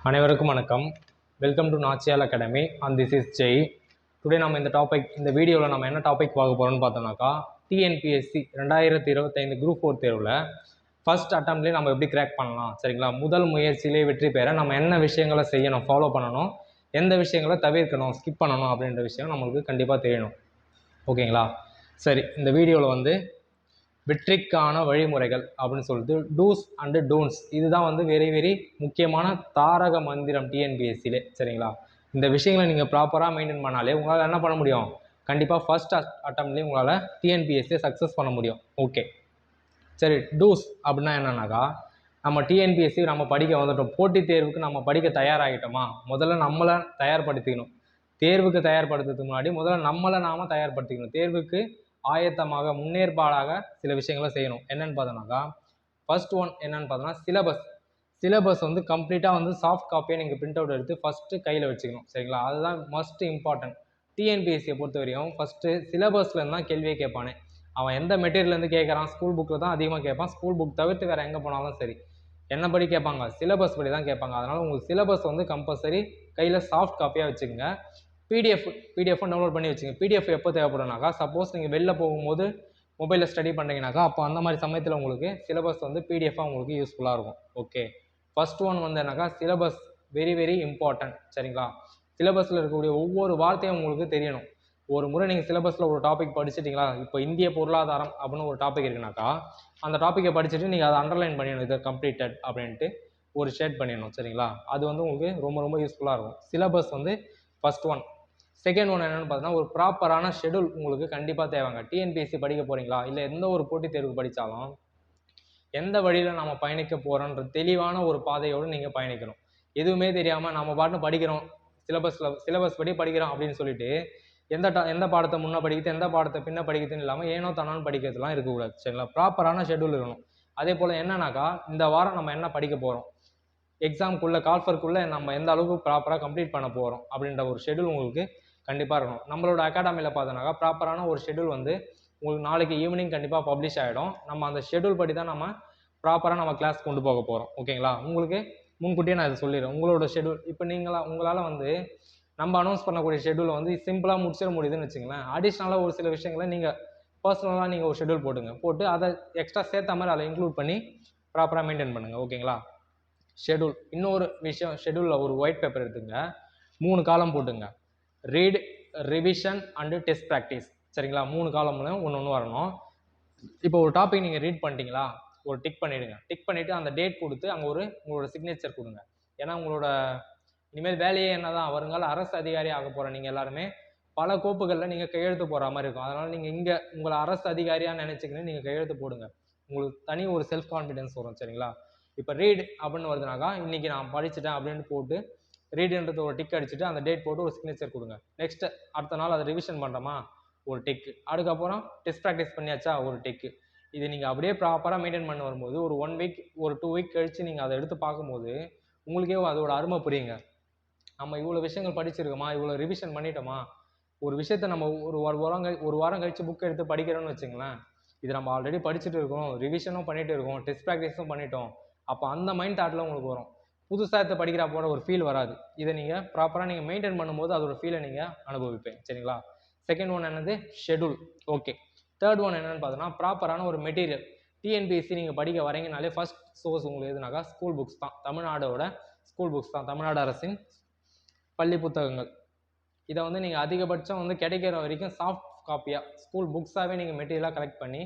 அனைவருக்கும் வணக்கம். Welcome to Nachiyal academy and this is Jai. Today நம்ம இந்த வீடியோவில் நம்ம என்ன டாபிக் பார்க்க போகிறோம்னு பார்த்தோம்னாக்கா, டிஎன்பிஎஸ்சி 2025 குரூப் 4 தேர்வில் ஃபர்ஸ்ட் அட்டம்ப்ட்லேயே நம்ம எப்படி கிராக் பண்ணலாம், சரிங்களா? முதல் முயற்சியிலே வெற்றி பெற நம்ம என்ன விஷயங்களை செய்யணும், ஃபாலோ பண்ணணும், எந்த விஷயங்களை தவிர்க்கணும், ஸ்கிப் பண்ணணும் அப்படின்ற விஷயம் நம்மளுக்கு கண்டிப்பாக தெரியணும். ஓகேங்களா? சரி, இந்த வீடியோவில் வெற்றிக்கான வழிமுறைகள் அப்படின்னு சொல்லிட்டு டூஸ் அண்டு டோன்ட்ஸ், இதுதான் வெரி முக்கியமான தாரக மந்திரம் டிஎன்பிஎஸ்சிலே, சரிங்களா? இந்த விஷயங்களை நீங்கள் ப்ராப்பராக மெயின்டைன் பண்ணாலே உங்களால் என்ன பண்ண முடியும், கண்டிப்பாக ஃபர்ஸ்ட் அட்டம்ப்ட்லேயே உங்களால் டிஎன்பிஎஸ்சியை சக்ஸஸ் பண்ண முடியும். ஓகே, சரி. டூஸ் அப்படின்னா என்னன்னாக்கா, நம்ம டிஎன்பிஎஸ்சி நம்ம படிக்க வந்துட்டோம், போட்டித் தேர்வுக்கு நம்ம படிக்க தயாராகிட்டோமா, முதல்ல நம்மளை தயார்படுத்திக்கணும். தேர்வுக்கு தயார்படுத்துறதுக்கு முன்னாடி முதல்ல நம்மளை நாம் தயார்படுத்திக்கணும். தேர்வுக்கு ஆயத்தமாக முன்னேற்பாடாக சில விஷயங்களை செய்யணும். என்னென்னு பார்த்தோம்னாக்கா, ஃபர்ஸ்ட் ஒன் என்னென்னு பார்த்தோன்னா சிலபஸ் கம்ப்ளீட்டாக சாஃப்ட் காப்பியை நீங்கள் பிரிண்ட் அவுட் எடுத்து ஃபஸ்ட்டு கையில் வச்சுக்கணும், சரிங்களா? அதுதான் மஸ்ட் இம்பார்ட்டன்ட். டிஎன்பிஎஸ்சியை பொறுத்த வரையும் ஃபஸ்ட்டு சிலபஸ்லேருந்து தான் கேள்வியே கேட்பானே. அவன் எந்த மெட்டீரியல்லேருந்து கேட்குறான், ஸ்கூல் புக்கில் தான் அதிகமாக கேட்பான். ஸ்கூல் புக் தவிர்த்து வேறு எங்கே போனாலும் சரி என்ன படி கேட்பாங்க, சிலபஸ் படி தான் கேட்பாங்க. அதனால் உங்களுக்கு சிலபஸ் கம்பல்சரி கையில் சாஃப்ட் காப்பியாக வச்சுக்கோங்க. பிடிஎஃப் டவுன்லோட் பண்ணி வச்சுங்க. பிடிஎஃப் எப்போ தேவைப்படும்னாக்கா, சப்போஸ் நீங்கள் வெளில போகும்போது மொபைலில் ஸ்டடி பண்ணுறீங்கனாக்கா, அப்போ அந்த மாதிரி சமயத்தில் உங்களுக்கு சிலபஸ் பிடிஎஃபாக உங்களுக்கு யூஸ்ஃபுல்லாக இருக்கும். ஓகே, ஃபர்ஸ்ட் ஒன் என்னக்கா, சிலபஸ் வெரி இம்பார்ட்டன்ட், சரிங்களா? சிலபஸில் இருக்கக்கூடிய ஒவ்வொரு வார்த்தையும் உங்களுக்கு தெரியணும். ஒரு முறை நீங்கள் சிலபஸில் ஒரு டாபிக் படிச்சுட்டிங்களா, இப்போ இந்திய பொருளாதாரம் அப்படின்னு ஒரு டாபிக் இருக்குனாக்கா, அந்த டாப்பிக்கை படிச்சுட்டு நீங்கள் அதை அண்டர்லைன் பண்ணிடணும், இதை கம்ப்ளீட்டட் அப்படின்ட்டு ஒரு ஷேட் பண்ணிடணும், சரிங்களா? அது உங்களுக்கு ரொம்ப யூஸ்ஃபுல்லாக இருக்கும். Syllabus first one. Second one என்னென்னு பார்த்தீங்கன்னா, ஒரு ப்ராப்பரான ஷெடியூல் உங்களுக்கு கண்டிப்பாக தேவைங்க. டிஎன்பிஎஸ்சி படிக்க போகிறீங்களா, இல்லை எந்த ஒரு போட்டித் தேர்வு படித்தாலும் எந்த வழியில் நம்ம பயணிக்க போகிறோன்ற தெளிவான ஒரு பாதையோடு நீங்கள் பயணிக்கணும். எதுவுமே தெரியாமல் நம்ம பாட்டுன்னு படிக்கிறோம், சிலபஸ் படி படிக்கிறோம் அப்படின்னு சொல்லிட்டு எந்த பாடத்தை முன்னே படிக்கிறது, எந்த பாடத்தை பின்ன படிக்கிறதுன்னு இல்லாமல் ஏனோ தானோன்னு படிக்கிறதுலாம் இருக்கக்கூடாது, சரிங்களா? ப்ராப்பரான ஷெடியூல் இருக்கணும். அதே போல் என்னன்னாக்கா, இந்த வாரம் நம்ம என்ன படிக்க போகிறோம், எக்ஸாமுக்குள்ளே கால்ஃபருக்குள்ளே நம்ம எந்த அளவுக்கு ப்ராப்பராக கம்ப்ளீட் பண்ண போகிறோம் அப்படின்ற ஒரு ஷெடியூல் உங்களுக்கு கண்டிப்பாக இருக்கணும். நம்மளோட அகாடமியில் பார்த்தோன்னாக்கா ப்ராப்பரான ஒரு ஷெடியூல் உங்களுக்கு நாளைக்கு ஈவினிங் கண்டிப்பாக பப்ளிஷ் ஆகிடும். நம்ம அந்த ஷெடியூல் படி தான் நம்ம ப்ராப்பராக நம்ம கிளாஸ் கொண்டு போக போகிறோம். ஓகேங்களா? உங்களுக்கு முன்கூட்டியே நான் இதை சொல்லிடுறேன். உங்களோட ஷெடியூல் இப்போ உங்களால் நம்ம அனௌன்ஸ் பண்ணக்கூடிய ஷெடியூலை சிம்பிளாக முடிச்சிட முடியுதுன்னு வச்சுங்களேன். அடிஷ்னலாக ஒரு சில விஷயங்களை நீங்கள் பர்சனலாக நீங்கள் ஒரு ஷெடியூல் போட்டு அதை எக்ஸ்ட்ரா சேர்த்த மாதிரி அதில் இன்க்ளூட் பண்ணி ப்ராப்பராக மெயின்டைன் பண்ணுங்கள். ஓகேங்களா? ஷெடியூல். இன்னொரு விஷயம், ஷெடியூலில் ஒரு ஒயிட் பேப்பர் எடுத்துங்க, 3 காலம் போட்டுங்க. Read, revision and test practice, சரிங்களா? 3 காலம்லையும் ஒன்று வரணும். இப்போ ஒரு டாபிக் நீங்கள் ரீட் பண்ணிட்டீங்களா, ஒரு டிக் பண்ணிவிடுங்க. டிக் பண்ணிவிட்டு அந்த டேட் கொடுத்து அங்கே உங்களோட சிக்னேச்சர் கொடுங்க. ஏன்னா உங்களோட இனிமேல் வேலையே என்ன தான், வருங்கால அரசு அதிகாரி ஆக போகிற நீங்கள் எல்லாருமே பல கோப்புகளில் நீங்கள் கையெழுத்து போடுற மாதிரி இருக்கும். அதனால் நீங்கள் இங்கே உங்களை அரசு அதிகாரியாக நினச்சிக்கின்னு நீங்கள் கையெழுத்து போடுங்க. உங்களுக்கு தனி ஒரு செல்ஃப் கான்ஃபிடென்ஸ் வரும், சரிங்களா? இப்போ ரீட் அப்படின்னு வருதுனாக்கா, இன்றைக்கி நான் படிச்சுட்டேன் அப்படின்னு போட்டு ரீடுன்றது ஒரு டிக் அடிச்சுட்டு அந்த டேட் போட்டு ஒரு சிக்னேச்சர் கொடுங்க. நெக்ஸ்ட் அடுத்த நாள் அதை ரிவிஷன் பண்ணுறோமா, ஒரு டிக்கு. அதுக்கப்புறம் டெஸ்ட் ப்ராக்டிஸ் பண்ணியாச்சா, ஒரு டிக்கு. இது நீங்கள் அப்படியே ப்ராப்பராக மெயின்டைன் பண்ண வரும்போது ஒரு 1 வீக் ஒரு 2 வீக் கழித்து நீங்கள் அதை எடுத்து பார்க்கும்போது உங்களுக்கே அதோட அருமை புரியுங்க. நம்ம இவ்வளோ விஷயங்கள் படிச்சிருக்கோமா, இவ்வளோ ரிவிஷன் பண்ணிட்டோமா, ஒரு விஷயத்த நம்ம ஒரு வாரம் கழித்து புக் எடுத்து படிக்கிறோன்னு வச்சுங்களேன், இது நம்ம ஆல்ரெடி படிச்சுட்டு இருக்கோம், ரிவிஷனும் பண்ணிகிட்டு இருக்கோம், டெஸ்ட் ப்ராக்டிஸும் பண்ணிட்டோம். அப்போ அந்த மைண்ட் தாட்டில் உங்களுக்கு வரும். புதுசாக இதை படிக்கிற போட ஒரு ஃபீல் வராது. இதை நீங்கள் ப்ராப்பராக நீங்கள் மெயின்டைன் பண்ணும்போது அதோட ஃபீலை நீங்கள் அனுபவிப்பேன், சரிங்களா? செகண்ட் ஒன் என்னது, ஷெடியூல். ஓகே, தேர்ட் ஒன் என்னென்னு பார்த்தோன்னா, ப்ராப்பரான ஒரு மெட்டீரியல். டிஎன்பிஎஸ்சி நீங்கள் படிக்க வரீங்கனாலே ஃபர்ஸ்ட் சோர்ஸ் உங்களுக்கு எதுனாக்கா ஸ்கூல் புக்ஸ் தான். தமிழ்நாடோட ஸ்கூல் புக்ஸ் தான், தமிழ்நாடு அரசின் பள்ளி புத்தகங்கள். இதை நீங்கள் அதிகபட்சம் கிடைக்கிற வரைக்கும் சாஃப்ட் காப்பியாக ஸ்கூல் புக்ஸாகவே நீங்கள் மெட்டீரியலாக கலெக்ட் பண்ணி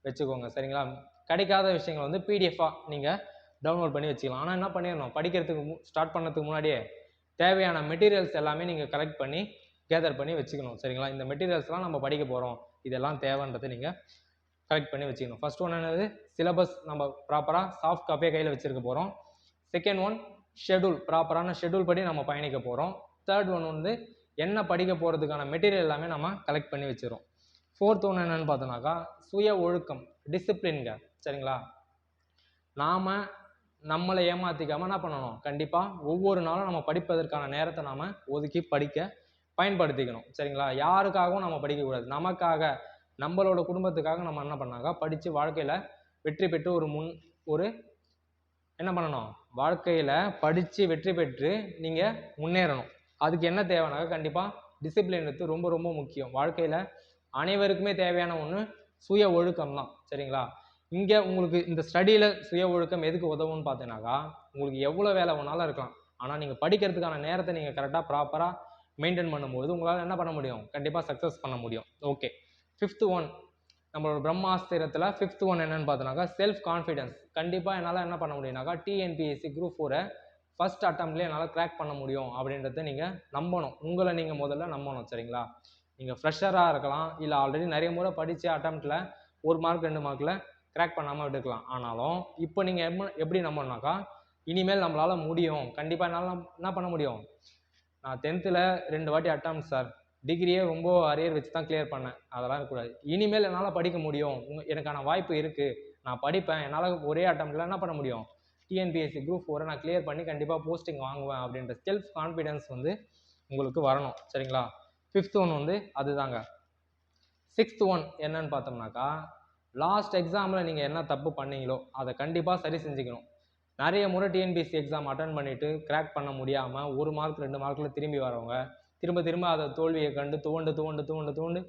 வச்சுக்கோங்க, சரிங்களா? கிடைக்காத விஷயங்கள் பிடிஎஃபாக நீங்கள் டவுன்லோட் பண்ணி வச்சுக்கலாம். ஆனால் என்ன பண்ணிடணும், படிக்கிறதுக்கு ஸ்டார்ட் பண்ணுறதுக்கு முன்னாடியே தேவையான மெட்டீரியல்ஸ் எல்லாமே நீங்கள் கலெக்ட் பண்ணி கேதர் பண்ணி வச்சுக்கணும், சரிங்களா? இந்த மெட்டீரியல்ஸ்லாம் நம்ம படிக்க போகிறோம், இதெல்லாம் தேவைன்றதை நீங்கள் கலெக்ட் பண்ணி வச்சுக்கணும். ஃபர்ஸ்ட் ஒன் என்னது, சிலபஸ் நம்ம ப்ராப்பராக சாஃப்ட் காப்பியாக கையில் வச்சுருக்க போகிறோம். செகண்ட் ஒன் ஷெடியூல், ப்ராப்பரான ஷெடியூல் படி நம்ம பயணிக்க போகிறோம். தேர்ட் ஒன் என்ன படிக்க போகிறதுக்கான மெட்டீரியல் எல்லாமே நம்ம கலெக்ட் பண்ணி வச்சுருவோம். ஃபோர்த் ஒன் என்னென்னு பார்த்தோன்னாக்கா, சுய ஒழுக்கம், டிசிப்ளின்ங்க, சரிங்களா? நாம் நம்மளை ஏமாற்றிக்காமல் என்ன பண்ணணும், கண்டிப்பாக ஒவ்வொரு நாளும் நம்ம படிப்பதற்கான நேரத்தை நாம் ஒதுக்கி படிக்க பயன்படுத்திக்கணும், சரிங்களா? யாருக்காகவும் நம்ம படிக்கக்கூடாது, நமக்காக, நம்மளோட குடும்பத்துக்காக நம்ம என்ன பண்ணாக்கா படித்து வாழ்க்கையில் வெற்றி பெற்று ஒரு என்ன பண்ணணும், வாழ்க்கையில் படித்து வெற்றி பெற்று நீங்கள் முன்னேறணும். அதுக்கு என்ன தேவைனாக்கா கண்டிப்பாக டிசிப்ளின் எடுத்து ரொம்ப ரொம்ப முக்கியம். வாழ்க்கையில் அனைவருக்குமே தேவையான ஒன்று சுய ஒழுக்கம் தான். சரிங்களா? இங்கே உங்களுக்கு இந்த ஸ்டடியில் சுய ஒழுக்கம் எதுக்கு உதவும்னு பார்த்தீங்கன்னாக்கா, உங்களுக்கு எவ்வளோ வேலை வேணாலும் இருக்கலாம், ஆனால் நீங்கள் படிக்கிறதுக்கான நேரத்தை நீங்கள் கரெக்டாக ப்ராப்பராக மெயின்டைன் பண்ணும்போது உங்களால் என்ன பண்ண முடியும், கண்டிப்பாக சக்ஸஸ் பண்ண முடியும். ஓகே, 5th ஒன் நம்மளோட பிரம்மாஸ்திரத்தில் 5th ஒன் என்னென்னு பார்த்தோன்னாக்கா செல்ஃப் கான்ஃபிடென்ஸ். கண்டிப்பாக என்னால் என்ன பண்ண முடியும்னாக்கா டிஎன்பிஎஸ்சி குரூப் 4 ஃபஸ்ட் அட்டம்ப்ட்லேயே என்னால் கிராக் பண்ண முடியும் அப்படின்றத நீங்கள் நம்பணும். உங்களை நீங்கள் முதல்ல நம்பணும். சரிங்களா? நீங்கள் ஃப்ரெஷராக இருக்கலாம், இல்லை ஆல்ரெடி நிறைய முறை படித்து அட்டம்ப்டில் 1 மார்க் 2 மார்க்கில் கிராக் பண்ணாமல் விட்டுக்கலாம். ஆனாலும் இப்போ நீங்கள் எப்படி நம்பணுனாக்கா, இனிமேல் நம்மளால் முடியும், கண்டிப்பாக என்னால் என்ன பண்ண முடியும். நான் 10th 2 வாட்டி அட்டம்ப்ட் சார், டிகிரியே ரொம்ப அரியர் வச்சு தான் கிளியர் பண்ணேன், அதெல்லாம் இருக்கக்கூடாது. இனிமேல் என்னால் படிக்க முடியும், எனக்கான வாய்ப்பு இருக்குது, நான் படிப்பேன், என்னால் ஒரே அட்டம்ப்டில் என்ன பண்ண முடியும், டிஎன்பிஎஸ்சி குரூப் 4 நான் கிளியர் பண்ணி கண்டிப்பாக போஸ்டிங் வாங்குவேன் அப்படின்ற செல்ஃப் கான்ஃபிடென்ஸ் வந்து உங்களுக்கு வரணும். சரிங்களா? 5th ஒன் வந்து அதுதாங்க. 6th ஒன் என்னன்னு பார்த்தோம்னாக்கா, லாஸ்ட் எக்ஸாமில் நீங்கள் என்ன தப்பு பண்ணீங்களோ அதை கண்டிப்பாக சரி செஞ்சுக்கணும். நிறைய முறை டிஎன்பிஎஸ்சி எக்ஸாம் அட்டன் பண்ணிவிட்டு கிராக் பண்ண முடியாமல் 1 மார்க் 2 மார்க்கில் திரும்பி வரவங்க, திரும்ப அதை தோல்வியை கண்டு துவண்டு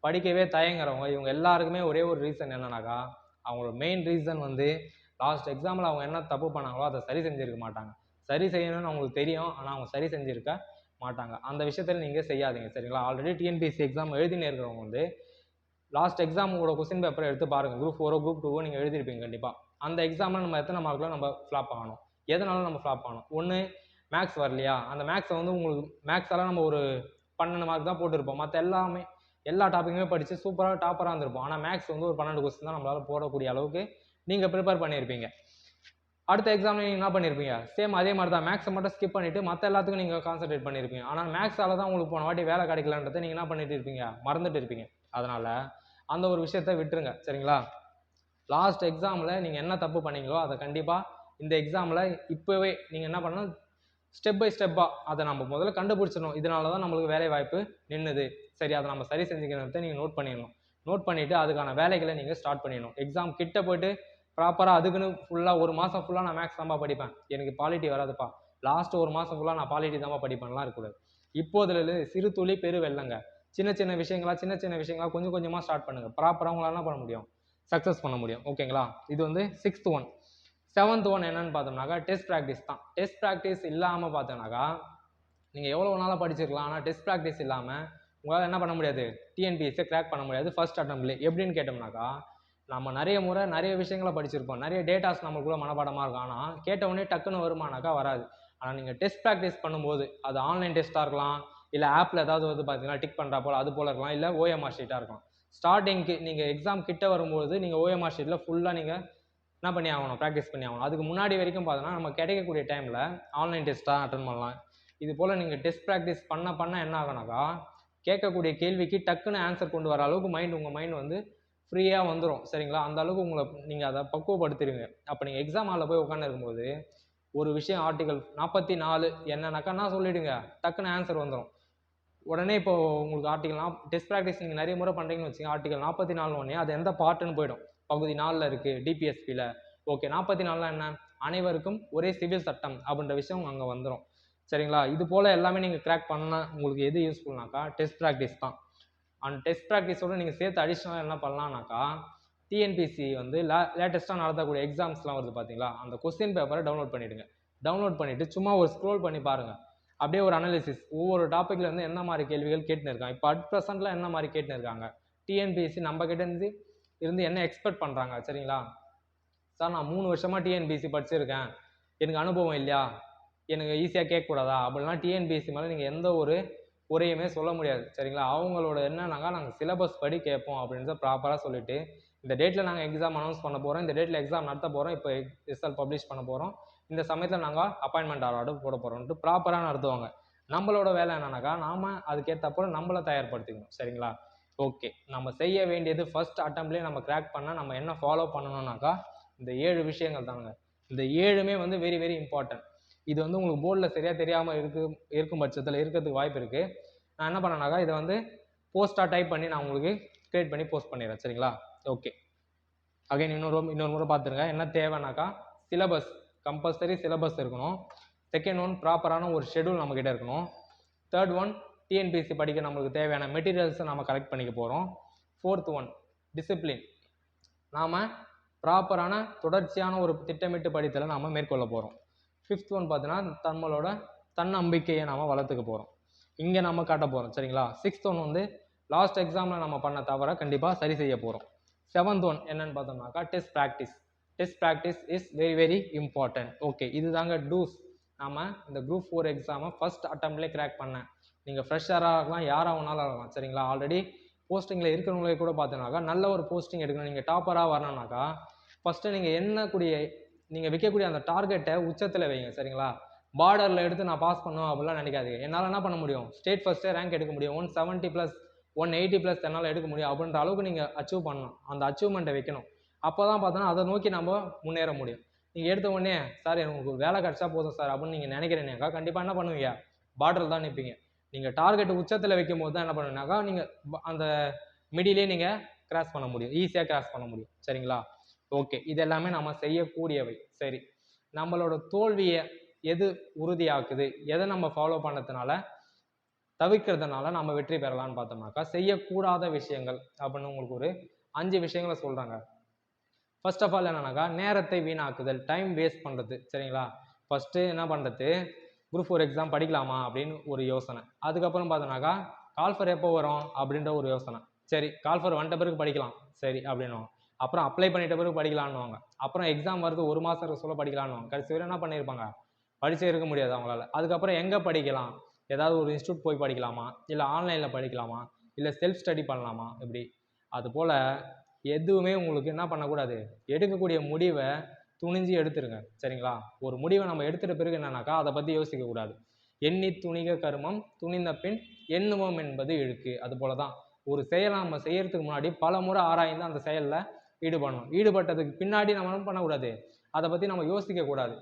படிக்கவே தயங்குறவங்க, இவங்க எல்லாருக்குமே ஒரே ஒரு ரீசன் என்னன்னாக்கா, அவங்களோட மெயின் ரீசன் வந்து லாஸ்ட் எக்ஸாமில் அவங்க என்ன தப்பு பண்ணாங்களோ அதை சரி செஞ்சுருக்க மாட்டாங்க. சரி செய்யணும்னு அவங்களுக்கு தெரியும், ஆனால் அவங்க சரி செஞ்சுருக்க மாட்டாங்க. அந்த விஷயத்தில் நீங்கள் செய்யாதீங்க. சரிங்களா? ஆல்ரெடி டிஎன்பிஎஸ்சி எக்ஸாம் எழுதினு இருக்கிறவங்க வந்து லாஸ்ட் எக்ஸாமோட கொஸ்டின் பேப்பரை எடுத்து பாருங்கள். குரூப் 4 குரூப் 2 நீங்கள் எழுதிருப்பீங்க கண்டிப்பாக. அந்த எக்ஸாமில் நம்ம எத்தனை மார்க்கில் நம்ம ஃப்ளாப் ஆகணும், எதனாலும் நம்ம ஃப்ளாப் ஆகணும். ஒன்று மேக்ஸ் வரலையா, அந்த மேக்ஸை வந்து உங்களுக்கு மேக்ஸால் நம்ம ஒரு 12 மார்க் தான் போட்டுருப்போம், மற்ற எல்லா டாப்பிக்குமே படித்து சூப்பராக டாப்பராக இருந்திருப்போம். ஆனால் மேக்ஸ் வந்து ஒரு 12 கொஸ்டின் தான் நம்மளால் போடக்கூடிய அளவுக்கு நீங்கள் ப்ரிப்பேர் பண்ணியிருப்பீங்க. அடுத்த எக்ஸாமில் நீங்கள் என்ன பண்ணியிருப்பீங்க, சேம் அதே மாதிரி தான் மேக்ஸை மட்டும் ஸ்கிப் பண்ணிவிட்டு மற்ற எல்லாத்துக்கும் நீங்கள் கான்சன்ட்ரேட் பண்ணியிருப்பீங்க. ஆனால் மேக்ஸால் தான் உங்களுக்கு போன வாட்டி வேலை கிடைக்கலன்றதை நீங்கள் என்ன பண்ணிட்டு இருப்பீங்க, மறந்துட்டு இருப்பீங்க. அதனால் அந்த ஒரு விஷயத்தை விட்டுருங்க. சரிங்களா? லாஸ்ட் எக்ஸாமில் நீங்கள் என்ன தப்பு பண்ணீங்களோ அதை கண்டிப்பாக இந்த எக்ஸாமில் இப்போவே நீங்கள் என்ன பண்ணணும், ஸ்டெப் பை ஸ்டெப்பாக அதை நம்ம முதல்ல கண்டுபிடிச்சிடணும். இதனால தான் நம்மளுக்கு வேலை வாய்ப்பு நின்றுது, சரி அதை நம்ம சரி செஞ்சுக்கிறத நீங்கள் நோட் பண்ணிடணும். நோட் பண்ணிவிட்டு அதுக்கான வேலைகளை நீங்கள் ஸ்டார்ட் பண்ணிடணும். எக்ஸாம் கிட்ட போய்ட்டு ப்ராப்பராக அதுக்குன்னு ஃபுல்லாக 1 மாதம் ஃபுல்லாக நான் மேக்ஸ் தான்ப்பா படிப்பேன், எனக்கு பாலிட்டி வராதுப்பா, லாஸ்ட்டு 1 மாதம் ஃபுல்லாக நான் பாலிட்டி தான்ப்பா படிப்பேன்லாம் இருக்கக்கூடாது. இப்போதுல சிறு துளி பெரு வெள்ளங்க, சின்ன விஷயங்களா கொஞ்சம் கொஞ்சமாக ஸ்டார்ட் பண்ணுங்கள். ப்ராப்பராக உங்களால் என்ன பண்ண முடியும், சக்ஸஸ் பண்ண முடியும். ஓகேங்களா? இது வந்து 6th ஒன். 7th ஒன் என்னன்னு பார்த்தோம்னாக்கா டெஸ்ட் ப்ராக்டிஸ் தான். டெஸ்ட் ப்ராக்டிஸ் இல்லாமல் பார்த்தோம்னாக்கா நீங்கள் எவ்வளோ நாளாக படிச்சிருக்கலாம், ஆனால் டெஸ்ட் ப்ராக்டிஸ் இல்லாமல் உங்களால் என்ன பண்ண முடியாது, டிஎன்பிஎஸ்சியை கிராக் பண்ண முடியாது ஃபர்ஸ்ட் அட்டம்ப்ட்லேயே. எப்படின்னு கேட்டோம்னாக்கா, நம்ம நிறைய முறை நிறைய விஷயங்களை படிச்சிருப்போம், நிறைய டேட்டாஸ் நம்மளுக்குள்ள மனப்பாடமாக இருக்கும், ஆனால் கேட்ட உடனே டக்குன்னு வருமானாக்கா வராது. ஆனால் நீங்கள் டெஸ்ட் ப்ராக்டிஸ் பண்ணும்போது அது ஆன்லைன் டெஸ்ட்டாக இருக்கலாம், இல்லை ஆப்பில் ஏதாவது வந்து பார்த்தீங்கன்னா டிக் பண்ணுறா போல் அது போல் இருக்கலாம், இல்லை ஓஎம்ஆர் ஷீட்டாக இருக்கலாம். ஸ்டார்டிங்க்கு நீங்கள் எக்ஸாம் கிட்ட வரும்போது நீங்கள் ஓஎம்ஆர் ஷீட்டில் ஃபுல்லாக நீங்கள் என்ன பண்ணி ஆகணும், ப்ராக்டிஸ் பண்ணி ஆகணும். அதுக்கு முன்னாடி வரைக்கும் பார்த்தோன்னா நம்ம கிடைக்கக்கூடிய டைமில் ஆன்லைன் டெஸ்ட்டாக அட்டன் பண்ணலாம். இது போல் நீங்கள் டெஸ்ட் ப்ராக்டிஸ் பண்ண என்ன ஆகுனாக்கா, கேட்கக்கூடிய கேள்விக்கு டக்குன்னு ஆன்சர் கொண்டு வர அளவுக்கு உங்கள் மைண்ட் வந்து ஃப்ரீயாக வந்துடும். சரிங்களா? அந்த அளவுக்கு உங்களை நீங்கள் அதை பக்குவப்படுத்திடுவீங்க. அப்போ நீங்கள் எக்ஸாம் ஹாலில் போய் உட்காந்து இருக்கும்போது ஒரு விஷயம் ஆர்டிகல் 44 என்னன்னாக்கா சொல்லிவிடுங்க, டக்குன்னு ஆன்சர் வந்துடும் உடனே. இப்போ உங்களுக்கு ஆர்டிகல் டெஸ்ட் ப்ராக்டிஸ் நீங்கள் நிறைய முறை பண்ணுறீங்கன்னு வச்சுங்க, ஆர்டிகல் 44 ஒன்றே அது எந்த பார்ட்டுன்னு போயிடும். பகுதி 4 இருக்குது டிபிஎஸ்பியில். ஓகே, 44 என்ன, அனைவருக்கும் ஒரே சிவில் சட்டம் அப்படின்ற விஷயம் அங்கே வந்துடும். சரிங்களா? இது போல் எல்லாமே நீங்கள் கிராக் பண்ணால் உங்களுக்கு எது யூஸ்ஃபுல்னாக்கா டெஸ்ட் ப்ராக்டிஸ் தான். அண்ட் டெஸ்ட் ப்ராக்டிஸோடு நீங்கள் சேர்த்து அடிஷ்னலாக என்ன பண்ணலாம்னாக்கா, டிஎன்பிஎஸ்சி வந்து லேட்டஸ்ட்டாக நடத்தக்கூடிய எக்ஸாம்ஸ்லாம் வருது பார்த்தீங்களா, அந்த கொஸ்டின் பேப்பரை டவுன்லோட் பண்ணிவிடுங்க. டவுன்லோட் பண்ணிவிட்டு சும்மா ஒரு ஸ்க்ரோல் பண்ணி பாருங்கள், அப்படியே ஒரு அனாலிசிஸ், ஒவ்வொரு டாப்பிக்கில் வந்து என்ன மாதிரி கேள்விகள் கேட்டுன்னு இருக்காங்க, இப்போ அட் ப்ரெசென்ட்டில் என்ன மாதிரி கேட்டுன்னு இருக்காங்க, டிஎன்பிஎஸ்சி நம்ம கிட்டேருந்து என்ன எக்ஸ்பெக்ட் பண்ணுறாங்க. சரிங்களா? சார் நான் 3 வருஷமாக டிஎன்பிஎஸ்சி படிச்சிருக்கேன், எனக்கு அனுபவம் இல்லையா, எனக்கு ஈஸியாக கேட்கக்கூடாதா அப்படிலாம் டிஎன்பிஎஸ்சி மேலே நீங்கள் எந்த ஒரு குறையுமே சொல்ல முடியாது. சரிங்களா? அவங்களோட என்னன்னாக்கா நாங்கள் சிலபஸ் படி கேட்போம் அப்படின்றத ப்ராப்பராக சொல்லிவிட்டு, இந்த டேட்டில் நாங்கள் எக்ஸாம் அனௌன்ஸ் பண்ண போகிறோம், இந்த டேட்டில் எக்ஸாம் நடத்த போகிறோம், இப்போ ரிசல்ட் பப்ளிஷ் பண்ண போகிறோம், இந்த சமயத்தில் நாங்கள் அப்பாயின்மெண்ட் ஆர்டர் போட போகிறோம்ட்டு ப்ராப்பராக நடத்துவாங்க. நம்மளோட வேலை என்னன்னாக்கா நாம் அதுக்கேற்றப்போ நம்மளை தயார்படுத்திக்கணும். சரிங்களா? ஓகே, நம்ம செய்ய வேண்டியது ஃபர்ஸ்ட் அட்டம்ப்ட்லேயே நம்ம கிராக் பண்ணால் நம்ம என்ன ஃபாலோ பண்ணணும்னாக்கா இந்த 7 விஷயங்கள் தாங்க. இந்த 7மே வந்து வெரி வெரி இம்பார்ட்டன்ட். இது வந்து உங்களுக்கு போர்டில் சரியாக தெரியாமல் இருக்கும் பட்சத்தில் இருக்கிறதுக்கு வாய்ப்பு இருக்குது. நான் என்ன பண்ணேனாக்கா இதை வந்து போஸ்ட்டாக டைப் பண்ணி நான் உங்களுக்கு கிரியேட் பண்ணி போஸ்ட் பண்ணிடுறேன். சரிங்களா? ஓகே, அகைன் இன்னொரு முறை பார்த்துருங்க. என்ன தேவைனாக்கா சிலபஸ் கம்பல்சரி சிலபஸ் இருக்கணும். செகண்ட் ஒன் ப்ராப்பரான ஒரு ஷெடியூல் நம்மக்கிட்ட இருக்கணும். தேர்ட் ஒன் டிஎன்பிஎஸ்சி படிக்க நம்மளுக்கு தேவையான மெட்டீரியல்ஸை நம்ம கலெக்ட் பண்ணிக்க போகிறோம். Fourth one discipline. நாம் ப்ராப்பரான தொடர்ச்சியான ஒரு திட்டமிட்டு படித்தலை நாம் மேற்கொள்ள போகிறோம். ஃபிஃப்த் ஒன் பார்த்தீங்கன்னா நம்மளோட தன்னம்பிக்கையை நாம் வளர்த்துக்க போகிறோம். இங்கே நம்ம காட்ட போகிறோம். சரிங்களா? சிக்ஸ்த் ஒன் வந்து லாஸ்ட் எக்ஸாமில் நம்ம பண்ண தவிர கண்டிப்பாக சரி செய்ய போகிறோம். செவன்த் ஒன் என்னன்னு பார்த்தோம்னாக்கா test practice. Test practice is very very important. Okay, இது தாங்க டூஸ். நாம் இந்த குரூப் 4 எக்ஸாமை ஃபஸ்ட் அட்டம்ப்ட்லேயே கிராக் பண்ணேன். நீங்கள் ஃப்ரெஷராக இருக்கலாம், யாராக வேணாலும் ஆகலாம். சரிங்களா? ஆல்ரெடி போஸ்டிங்கில் இருக்கிறவங்களே கூட பார்த்தோன்னாக்கா நல்ல ஒரு போஸ்டிங் எடுக்கணும். நீங்கள் டாப்பராக வரணும்னாக்கா ஃபஸ்ட்டு நீங்கள் வைக்கக்கூடிய அந்த டார்கெட்டை உச்சத்தில் வைங்க. சரிங்களா? பார்டரில் எடுத்து நான் பாஸ் பண்ணுவேன் அப்படிலாம் நினைக்காதீங்க. என்னால் என்ன பண்ண முடியும், ஸ்டேட் ஃபஸ்ட்டே ரேங்க் எடுக்க முடியும், 170+, 180+ என்னால் எடுக்க முடியும் அப்படின்ற அளவுக்கு நீங்கள் அச்சீவ் பண்ணணும். அந்த அச்சீவ்மெண்ட்டை வைக்கணும். அப்போ தான் பார்த்தோன்னா அதை நோக்கி நம்ம முன்னேற முடியும். நீங்கள் எடுத்த உடனே சார் எனக்கு வேலை கிடச்சா போதும் சார் அப்படின்னு நீங்கள் நினைக்கிறீங்கனாக்கா கண்டிப்பாக என்ன பண்ணுவீங்க, பார்டரில் தான் நிற்பீங்க. நீங்கள் டார்கெட் உச்சத்தில் வைக்கும் போது தான் என்ன பண்ணுவீங்கனாக்கா நீங்கள் அந்த மிடிலே நீங்கள் கிராஸ் பண்ண முடியும், ஈஸியாக கிராஸ் பண்ண முடியும். சரிங்களா? ஓகே, இது எல்லாமே நம்ம செய்யக்கூடியவை. சரி, நம்மளோட தோல்வியை எது உறுதியாக்குது, எதை நம்ம ஃபாலோ பண்ணதுனால தவிர்க்கிறதுனால நம்ம வெற்றி பெறலாம்னு பார்த்தோம்னாக்கா செய்யக்கூடாத விஷயங்கள் அப்படின்னு உங்களுக்கு ஒரு 5 விஷயங்களை சொல்கிறாங்க. ஃபர்ஸ்ட் ஆஃப் ஆல் என்னன்னாக்கா நேரத்தை வீணாக்குதல், டைம் வேஸ்ட் பண்ணுறது. சரிங்களா? ஃபஸ்ட்டு என்ன பண்ணுறது, குரூப் 4 எக்ஸாம் படிக்கலாமா அப்படின்னு ஒரு யோசனை. அதுக்கப்புறம் பார்த்தோன்னாக்கா கால்ஃபர் எப்போ வரும் அப்படின்ற ஒரு யோசனை. சரி, கால்ஃபர் வந்துட்ட பிறகு படிக்கலாம் சரி அப்படின்னுவாங்க. அப்புறம் அப்ளை பண்ணிட்ட பிறகு படிக்கலான்னுவாங்க. அப்புறம் எக்ஸாம் வருது 1 மாதம் சொல்ல படிக்கலான்னுவாங்க. கடைசி வரை என்ன பண்ணியிருப்பாங்க, படிச்சே இருக்க முடியாது அவங்களால. அதுக்கப்புறம் எங்கே படிக்கலாம், ஏதாவது ஒரு இன்ஸ்டியூட் போய் படிக்கலாமா, இல்லை ஆன்லைனில் படிக்கலாமா, இல்லை செல்ஃப் ஸ்டடி பண்ணலாமா, இப்படி அதுபோல் எதுவுமே உங்களுக்கு என்ன பண்ணக்கூடாது, எடுக்கக்கூடிய முடிவை துணிஞ்சு எடுத்துருங்க. சரிங்களா? ஒரு முடிவை நம்ம எடுத்துகிட்ட பிறகு என்னன்னாக்கா அதை பற்றி யோசிக்கக்கூடாது. எண்ணி துணிக கருமம் துணிந்த பின் எண்ணுவோம் என்பது இழுக்கு. அது போல தான் ஒரு செயலை நம்ம செய்யறதுக்கு முன்னாடி பல முறை ஆராய்ந்து அந்த செயலில் ஈடுபடணும். ஈடுபட்டதுக்கு பின்னாடி நம்ம என்ன பண்ணக்கூடாது, அதை பற்றி நம்ம யோசிக்கக்கூடாது.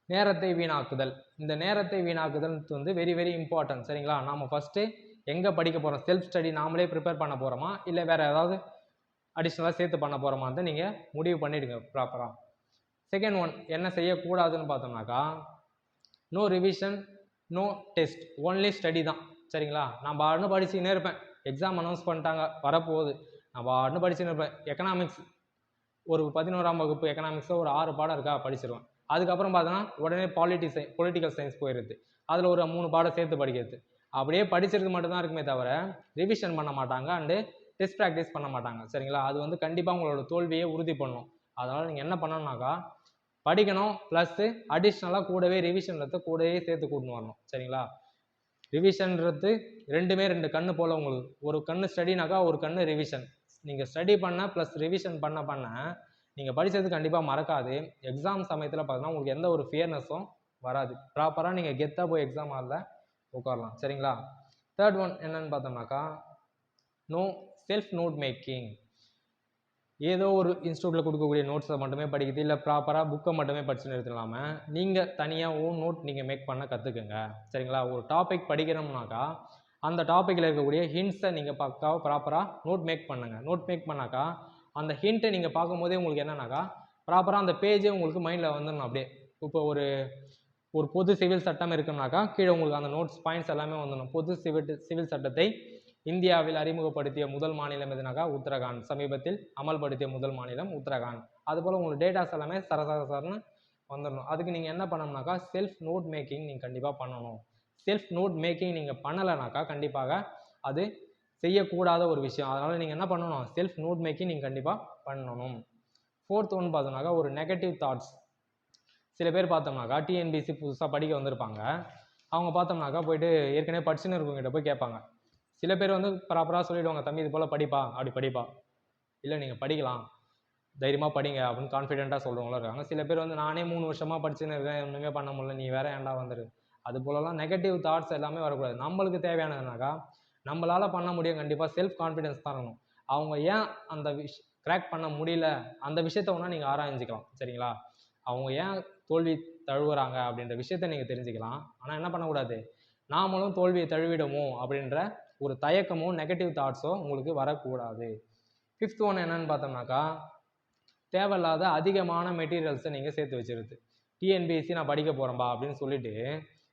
நேரத்தை வீணாக்குதல். இந்த நேரத்தை வீணாக்குதல் வந்து வெரி வெரி இம்பார்ட்டன்ட். சரிங்களா? நாம் ஃபஸ்ட்டு எங்கே படிக்க போகிறோம், செல்ஃப் ஸ்டடி நாமளே ப்ரிப்பேர் பண்ண போகிறோமா, இல்லை வேறு ஏதாவது அடிஷ்னலாக சேர்த்து பண்ண போகிறோமான்னு நீங்கள் முடிவு பண்ணிவிடுங்க ப்ராப்பராக. செகண்ட் ஒன் என்ன செய்யக்கூடாதுன்னு பார்த்தோம்னாக்கா no revision, no test, only study தான். சரிங்களா? நான் பாட்டுன்னு படிச்சுக்கினே இருப்பேன். எக்ஸாம் அனௌன்ஸ் பண்ணிட்டாங்க வரப்போகுது, நான் பாட்டுன்னு படிச்சுன்னு இருப்பேன். எக்கனாமிக்ஸ் ஒரு 11ஆம் வகுப்பு எக்கனாமிக்ஸில் ஒரு 6 பாடம் இருக்கா படிச்சிருவேன். அதுக்கப்புறம் பார்த்தோன்னா உடனே பொலிட்டிக்கல் சயின்ஸ் போயிடுது, அதில் ஒரு 3 பாடம் சேர்த்து படிக்கிறது. அப்படியே படிச்சிருக்கு மட்டும்தான் இருக்குமே தவிர ரிவிஷன் பண்ண மாட்டாங்க அண்டு டெஸ்ட் ப்ராக்டிஸ் பண்ண மாட்டாங்க. சரிங்களா? அது வந்து கண்டிப்பாக உங்களோட தோல்வியை உறுதி பண்ணும். அதனால் நீங்கள் என்ன பண்ணணும்னாக்கா படிக்கணும், ப்ளஸ்ஸு அடிஷ்னலாக கூடவே ரிவிஷன்றதை கூடவே சேர்த்து கூட்டின்னு வரணும். சரிங்களா? ரிவிஷன்றது ரெண்டுமே 2 கண்ணு போல் உங்களுக்கு. ஒரு கண்ணு ஸ்டடினாக்கா ஒரு கண்ணு ரிவிஷன். நீங்கள் ஸ்டடி பண்ண ப்ளஸ் ரிவிஷன் பண்ண நீங்கள் படித்தது கண்டிப்பாக மறக்காது. எக்ஸாம் சமயத்தில் பார்த்தீங்கன்னா உங்களுக்கு எந்த ஒரு ஃபியர்னஸும் வராது. ப்ராப்பராக நீங்கள் கெத்தாக போய் எக்ஸாம் ஹாலில் உட்காரலாம். சரிங்களா? தேர்ட் ஒன் என்னன்னு பார்த்தோம்னாக்கா நோ செல்ஃப் நோட் மேக்கிங். ஏதோ ஒரு இன்ஸ்டியூட்டில் கொடுக்கக்கூடிய நோட்ஸை மட்டுமே படிக்கிறது, இல்லை ப்ராப்பராக புக்கை மட்டுமே படிச்சுன்னு எடுத்துலாமல் நீங்கள் தனியாக ஓன் நோட் நீங்கள் மேக் பண்ண கற்றுக்குங்க. சரிங்களா? ஒரு டாபிக் படிக்கிறோம்னாக்கா அந்த டாப்பிக்கில் இருக்கக்கூடிய ஹிண்ட்ஸை நீங்கள் ப்ராப்பராக நோட் மேக் பண்ணுங்கள். நோட் மேக் பண்ணாக்கா அந்த ஹிண்ட்டை நீங்கள் பார்க்கும்போதே உங்களுக்கு என்னன்னாக்கா ப்ராப்பராக அந்த பேஜே உங்களுக்கு மைண்டில் வந்துடணும். அப்படியே இப்போ ஒரு பொது சிவில் சட்டம் இருக்குன்னாக்கா கீழே உங்களுக்கு அந்த நோட்ஸ் பாயிண்ட்ஸ் எல்லாமே வந்துடணும். பொது சிவில் சட்டத்தை இந்தியாவில் அறிமுகப்படுத்திய முதல் மாநிலம் எதுனாக்கா உத்தரகாண்ட். சமீபத்தில் அமல்படுத்திய முதல் மாநிலம் உத்தரகாண்ட். அதுபோல் உங்களுக்கு டேட்டாஸ் எல்லாமே சரசரன்னு வந்துடணும். அதுக்கு நீங்கள் என்ன பண்ணணும்னாக்கா செல்ஃப் நோட் மேக்கிங் நீங்கள் கண்டிப்பாக பண்ணணும். செல்ஃப் நோட் மேக்கிங் நீங்கள் பண்ணலைனாக்கா கண்டிப்பாக அது செய்யக்கூடாத ஒரு விஷயம். அதனால் நீங்கள் என்ன பண்ணணும், செல்ஃப் நோட் மேக்கிங் நீங்கள் கண்டிப்பாக பண்ணணும். ஃபோர்த் ஒன் பார்த்தோம்னாக்கா ஒரு நெகட்டிவ் தாட்ஸ். சில பேர் பார்த்தோம்னாக்கா டிஎன்பிசி புதுசாக படிக்க வந்திருப்பாங்க. அவங்க பார்த்தோம்னாக்கா போயிட்டு ஏற்கனவே படிச்சுன்னு இருக்கவங்ககிட்ட போய் கேட்பாங்க. சில பேர் வந்து ப்ராப்பராக சொல்லிவிடுவாங்க, தம்பி இது போல் படிப்பா, அப்படி படிப்பா, இல்லை நீங்கள் படிக்கலாம், தைரியமாக படிங்க அப்படின்னு கான்ஃபிடென்ட்டாக சொல்கிறவங்களும் இருக்காங்க. சில பேர் வந்து நானே 3 வருஷமாக படிச்சுன்னு இருக்கேன், ஒன்றுமே பண்ண முடியல, நீ வேற ஏன்டா வந்துரு, அது போலலாம் நெகட்டிவ் தாட்ஸ் எல்லாமே வரக்கூடாது. நம்மளுக்கு தேவையானதுனாக்கா நம்மளால் பண்ண முடியும். கண்டிப்பாக செல்ஃப் கான்ஃபிடென்ஸ் தான் இருக்கணும். அவங்க ஏன் அந்த கிராக் பண்ண முடியல அந்த விஷயத்த ஒன்றா நீங்கள் ஆராய்ஞ்சிக்கலாம். சரிங்களா? அவங்க ஏன் தோல்வி தழுவுறாங்க அப்படின்ற விஷயத்த நீங்கள் தெரிஞ்சுக்கலாம். ஆனால் என்ன பண்ணக்கூடாது, நாமளும் தோல்வியை தழுவிடுமோ அப்படின்ற ஒரு தயக்கமோ நெகட்டிவ் தாட்ஸோ உங்களுக்கு வரக்கூடாது. ஃபிஃப்த் ஒன் என்னன்னு பார்த்தோம்னாக்கா தேவையில்லாத அதிகமான மெட்டீரியல்ஸை நீங்கள் சேர்த்து வச்சிருது. டிஎன்பிஎஸ்சி நான் படிக்க போகிறேன்பா அப்படின்னு சொல்லிட்டு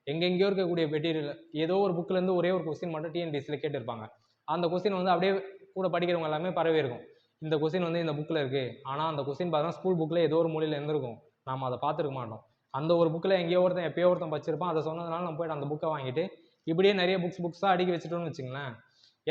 எங்கெங்கேயோ இருக்கக்கூடிய மெட்டீரியல் ஏதோ ஒரு புக்கிலேருந்து ஒரே ஒரு கொஸ்டின் மட்டும் டிஎன்பிஎஸ்சியில் கேட்டிருப்பாங்க. அந்த கொஸ்டின் வந்து அப்படியே கூட படிக்கிறவங்க எல்லாமே பரவி இருக்கும். இந்த கொஸ்டின் வந்து இந்த புக்கில் இருக்குது, ஆனால் அந்த கொஸ்டின் பார்த்தா ஸ்கூல் புக்கில் ஏதோ ஒரு மொழியில் இருந்திருக்கும், நாம் அதை பார்த்துருக்க மாட்டோம். அந்த ஒரு புக்கில் எங்கேயோ ஒருத்தன் எப்பயோ ஒருத்தன் படிச்சிருப்பான், அதை சொன்னதுனால நம்ம போய்ட்டு அந்த புக்கை வாங்கிட்டு இப்படியே நிறைய புக்ஸாக அடுக்கி வச்சுட்டோம்னு வச்சுங்களேன்,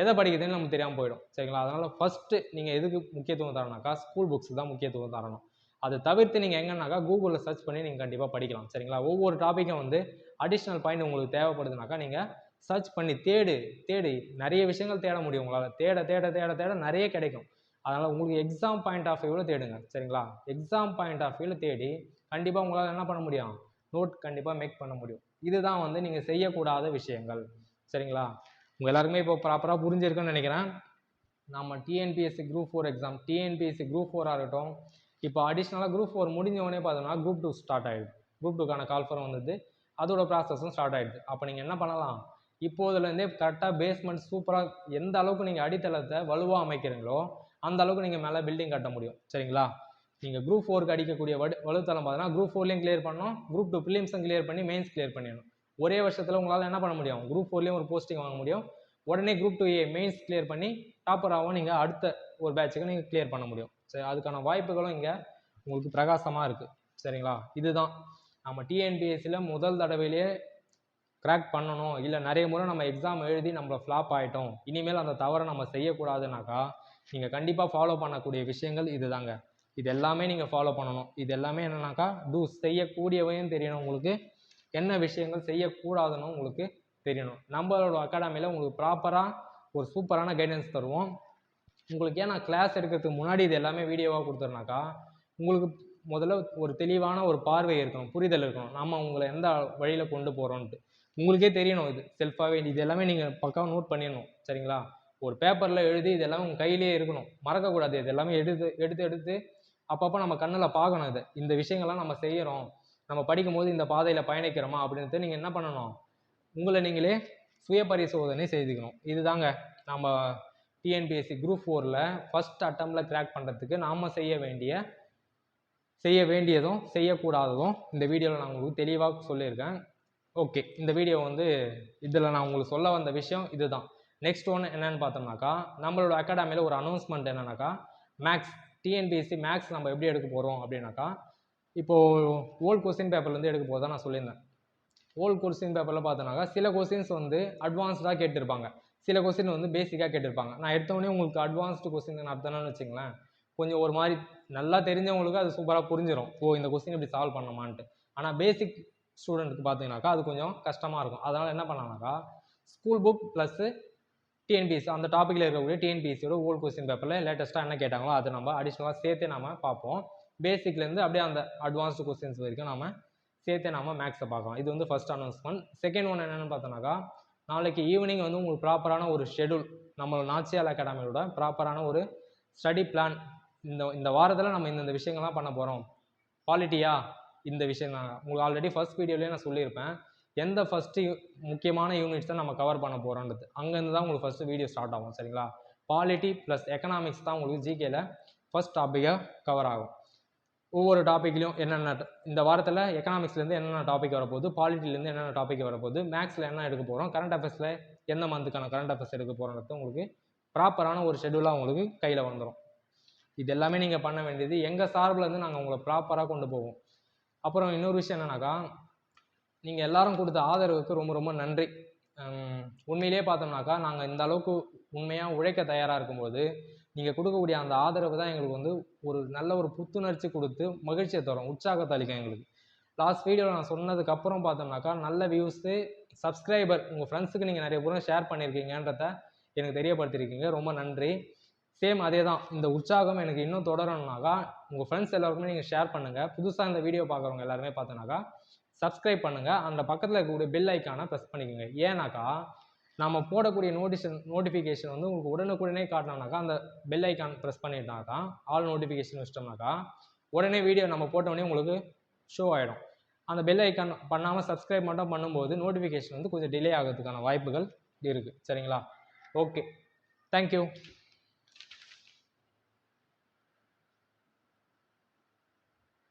எதை படிக்கிறதுன்னு நமக்கு தெரியாமல் போயிடும். சரிங்களா? அதனால் ஃபஸ்ட்டு நீங்கள் எதுக்கு முக்கியத்துவம் தரணும்னாக்கா ஸ்கூல் புக்ஸ் தான் முக்கியத்துவம் தரணும். அதை தவிர்த்து நீங்கள் எங்கன்னாக்கா கூகுளில் சர்ச் பண்ணி நீங்கள் கண்டிப்பாக படிக்கலாம். சரிங்களா? ஒவ்வொரு டாப்பிக்கும் வந்து அடிஷ்னல் பாயிண்ட் உங்களுக்கு தேவைப்படுதுனாக்கா நீங்கள் சர்ச் பண்ணி தேடி நிறைய விஷயங்கள் தேட முடியும். உங்களால் தேட நிறைய கிடைக்கும். அதனால் உங்களுக்கு எக்ஸாம் பாயிண்ட் ஆஃப் வியூவில் தேடுங்க. சரிங்களா? எக்ஸாம் பாயிண்ட் ஆஃப் வியூவில் தேடி கண்டிப்பாக உங்களால் என்ன பண்ண முடியும், நோட் கண்டிப்பாக மேக் பண்ண முடியும். இதுதான் வந்து நீங்கள் செய்யக்கூடாத விஷயங்கள். சரிங்களா? உங்கள் எல்லாருக்குமே இப்போ ப்ராப்பராக புரிஞ்சிருக்குன்னு நினைக்கிறேன். நம்ம TNPSC group 4 exam, TNPSC group 4 இருக்கட்டும், இப்போ அடிஷ்னலாக குரூப் 4 முடிஞ்சவொடனே பார்த்தோம்னா குரூப் 2 ஸ்டார்ட் ஆகிடுது. குரூப் 2க்கான கால்ஃபர் வந்தது, அதோட ப்ராசஸும் ஸ்டார்ட் ஆகிடுது. அப்போ நீங்கள் என்ன பண்ணலாம், இப்போதுலேருந்தே கரெக்டாக பேஸ்மெண்ட் சூப்பராக எந்த அளவுக்கு நீங்கள் அடித்தளத்தை வலுவாக அமைக்கிறீங்களோ அந்த அளவுக்கு நீங்கள் மேலே பில்டிங் கட்ட முடியும். சரிங்களா? நீங்கள் குரூப் 4க்கு அடிக்கக்கூடிய வலுத்தளம் பார்த்தீங்கன்னா குரூப் 4லையும் கிளியர் பண்ணணும், குரூப் 2 ப்ரிலிம்ஸும் கிளியர் பண்ணி மெயின்ஸ் கிளியர் பண்ணிடணும். ஒரே வருஷத்தில் உங்களால் என்ன பண்ண முடியும், குரூப் 4லையும் ஒரு போஸ்டிங் வாங்க முடியும், உடனே குரூப் 2A மெயின்ஸ் கிளியர் பண்ணி டாப்பராகவும் நீங்கள் அடுத்த ஒரு பேட்சுக்கு நீங்கள் கிளியர் பண்ண முடியும். சரி, அதுக்கான வாய்ப்புகளும் இங்கே உங்களுக்கு பிரகாசமாக இருக்குது. சரிங்களா? இதுதான் நம்ம டிஎன்பிஎஸ்சியில் முதல் தடவையிலே கிராக் பண்ணணும், இல்லை நிறைய முறை நம்ம எக்ஸாம் எழுதி நம்மளை ஃப்ளாப் ஆகிட்டோம், இனிமேல் அந்த தவறை நம்ம செய்யக்கூடாதுனாக்கா நீங்கள் கண்டிப்பாக ஃபாலோ பண்ணக்கூடிய விஷயங்கள் இது தாங்க. இது எல்லாமே நீங்கள் ஃபாலோ பண்ணணும். இது எல்லாமே என்னன்னாக்கா செய்யக்கூடியவையும் தெரியணும், உங்களுக்கு என்ன விஷயங்கள் செய்யக்கூடாதுன்னு உங்களுக்கு தெரியணும். நம்மளோட அகாடமியில் உங்களுக்கு ப்ராப்பராக ஒரு சூப்பரான கைடன்ஸ் தருவோம். உங்களுக்கு ஏன் நான் கிளாஸ் எடுக்கிறதுக்கு முன்னாடி இது எல்லாமே வீடியோவாக கொடுத்துருனாக்கா உங்களுக்கு முதல்ல ஒரு தெளிவான ஒரு பார்வை இருக்கணும், புரிதல் இருக்கணும், நம்ம உங்களை எந்த வழியில் கொண்டு போகிறோன்ட்டு உங்களுக்கே தெரியணும். இது செல்ஃபாகவே இது எல்லாமே நீங்கள் பக்காவாக நோட் பண்ணிடணும். சரிங்களா? ஒரு பேப்பரில் எழுதி இது எல்லாமே உங்கள் கையிலே இருக்கணும், மறக்கக்கூடாது. இது எல்லாமே எடுத்து அப்பப்போ நம்ம கண்ணில் பார்க்கணும். இது இந்த விஷயங்கள்லாம் நம்ம செய்கிறோம், நம்ம படிக்கும் போது இந்த பாதையில் பயணிக்கிறோமா அப்படின்ட்டு நீங்கள் என்ன பண்ணணும், உங்களை நீங்களே சுய பரிசோதனை செய்துக்கணும். இதுதாங்க நம்ம டிஎன்பிஎஸ்சி குரூப் 4ல் ஃபஸ்ட் அட்டம்ப்டில் கிராக் பண்ணுறதுக்கு நாம் செய்ய வேண்டியதும் செய்யக்கூடாததும் இந்த வீடியோவில் நான் உங்களுக்கு தெளிவாக சொல்லியிருக்கேன். ஓகே, இந்த வீடியோ வந்து இதில் நான் உங்களுக்கு சொல்ல வந்த விஷயம் இதுதான். நெக்ஸ்ட் ஒன்று என்னென்னு பார்த்தோம்னாக்கா, நம்மளோட அகாடமியில் ஒரு அனௌன்ஸ்மெண்ட் என்னன்னாக்கா, மேக்ஸ் டிஎன்பிஎஸ்சி மேக்ஸ் நம்ம எப்படி எடுக்க போகிறோம் அப்படின்னாக்கா, இப்போது ஓல்டு கொஸ்டின் பேப்பர்லேருந்து எடுக்க போகிறதா நான் சொல்லியிருந்தேன். ஓல்டு கொஸ்டின் பேப்பரில் பார்த்தோன்னாக்கா சில கொஸ்டின்ஸ் வந்து அட்வான்ஸ்டாக கேட்டிருப்பாங்க, சில கொஸ்டின் வந்து பேசிக்காக கேட்டிருப்பாங்க. நான் எடுத்தோடனே உங்களுக்கு அட்வான்ஸ்டு கொஸ்டின் நடத்தினேன்னு வச்சுங்களேன், கொஞ்சம் ஒரு மாதிரி நல்லா தெரிஞ்சவங்களுக்கு அது சூப்பராக புரிஞ்சிடும், ஓ இந்த கொஸ்டின் இப்படி சால்வ் பண்ணணுமான்ட்டு. ஆனால் பேசிக் ஸ்டூடெண்ட்டுக்கு பார்த்தீங்கன்னாக்கா அது கொஞ்சம் கஷ்டமாக இருக்கும். அதனால் என்ன பண்ணலாம்னாக்கா, ஸ்கூல் புக் ப்ளஸ்ஸு டிஎன்பிஎஸ்சி அந்த டாப்பிக்கில் இருக்கக்கூடிய டிஎன்பிஎஸ்சியோட ஓல்டு கொஸ்டின் பேப்பரில் லேட்டஸ்ட்டாக என்ன கேட்டாங்களோ அதை நம்ம அடிஷ்னலாக சேர்த்தே நம்ம பார்ப்போம். பேசிக்லேருந்து அப்படியே அந்த அட்வான்ஸ்டு கொஸ்டின்ஸ் வரைக்கும் நம்ம சேர்த்தே நம்ம மேக்ஸை பார்க்கலாம். இது வந்து ஃபஸ்ட் அனௌன்ஸ்மெண்ட். செகண்ட் ஒன் என்னென்னு பார்த்தோன்னாக்கா, நாளைக்கு ஈவினிங் வந்து உங்களுக்கு ப்ராப்பரான ஒரு ஷெடியூல், நம்ம நாச்சியால் அகாடமியோட ப்ராப்பரான ஒரு ஸ்டடி பிளான், இந்த வாரத்தில் நம்ம இந்த விஷயங்கள்லாம் பண்ண போகிறோம். பாலிட்டியா இந்த விஷயம் தான் உங்களுக்கு ஆல்ரெடி ஃபஸ்ட் வீடியோலேயே நான் சொல்லியிருப்பேன், எந்த ஃபஸ்ட்டு முக்கியமான யூனிட்ஸை நம்ம கவர் பண்ண போகிறோன்றது. அங்கேருந்து தான் உங்களுக்கு ஃபஸ்ட்டு வீடியோ ஸ்டார்ட் ஆகும். சரிங்களா? பாலிட்டி ப்ளஸ் எக்கனாமிக்ஸ் தான் உங்களுக்கு ஜிகேல ஃபஸ்ட் டாப்பிக்காக கவர் ஆகும். ஒவ்வொரு டாப்பிக்லையும் என்னென்ன இந்த வாரத்தில் எக்கனாமிக்ஸ்லேருந்து என்னென்ன டாபிக் வரப்போகுது, பாலிட்டிலேருந்து என்னென்ன டாபிக் வரப்போகுது, மேக்ஸில் என்ன எடுக்க போகிறோம், கரண்ட் அஃபேர்ஸில் எந்த மந்த்துக்கான கரண்ட் அஃபேர்ஸ் எடுக்க போகிறோன்றது உங்களுக்கு ப்ராப்பரான ஒரு ஷெடியூலாக உங்களுக்கு கையில் வந்துடும். இது எல்லாமே நீங்கள் பண்ண வேண்டியது எங்கள் சார்பிலேருந்து நாங்கள் உங்களை ப்ராப்பராக கொண்டு போவோம். அப்புறம் இன்னொரு விஷயம் என்னன்னாக்கா, நீங்கள் எல்லாரும் கொடுத்த ஆதரவுக்கு ரொம்ப ரொம்ப நன்றி. உண்மையிலே பார்த்தோம்னாக்கா, நாங்கள் இந்த அளவுக்கு உண்மையாக உழைக்க தயாராக இருக்கும்போது நீங்கள் கொடுக்கக்கூடிய அந்த ஆதரவு தான் எங்களுக்கு வந்து ஒரு நல்ல ஒரு புத்துணர்ச்சி கொடுத்து மகிழ்ச்சியை தரும், உற்சாகத்தை அளிக்கும் எங்களுக்கு. லாஸ்ட் வீடியோவில் நான் சொன்னதுக்கப்புறம் பார்த்தோம்னாக்கா, நல்ல வியூஸு, சப்ஸ்கிரைபர் உங்கள் ஃப்ரெண்ட்ஸுக்கு நீங்கள் நிறைய பேரும் ஷேர் பண்ணியிருக்கீங்கன்றத எனக்கு தெரியப்படுத்தியிருக்கீங்க, ரொம்ப நன்றி. சேம் அதே தான், இந்த உற்சாகம் எனக்கு இன்னும் தொடரணும்னாக்கா உங்கள் ஃப்ரெண்ட்ஸ் எல்லாருக்குமே நீங்கள் ஷேர் பண்ணுங்கள். புதுசாக இந்த வீடியோ பார்க்குறவங்க எல்லாருமே பார்த்தோன்னாக்கா சப்ஸ்கிரைப் பண்ணுங்கள், அந்த பக்கத்தில் இருக்கக்கூடிய பெல் ஐக்கானை ப்ரெஸ் பண்ணிக்கோங்க. ஏன்னாக்கா நம்ம போடக்கூடிய நோட்டிஃபிகேஷன் வந்து உங்களுக்கு உடனுக்குடனே காட்டினோம்னாக்கா, அந்த பெல் ஐக்கான் ப்ரெஸ் பண்ணிட்டாக்கா, ஆல் நோட்டிஃபிகேஷன் வச்சிட்டோம்னாக்கா உடனே வீடியோ நம்ம போட்டோடனே உங்களுக்கு ஷோ ஆகிடும். அந்த பெல் ஐக்கான் பண்ணாமல் சப்ஸ்கிரைப் மட்டும் பண்ணும்போது நோட்டிஃபிகேஷன் வந்து கொஞ்சம் டிலே ஆகிறதுக்கான வாய்ப்புகள் இருக்குது. சரிங்களா? Okay, thank you.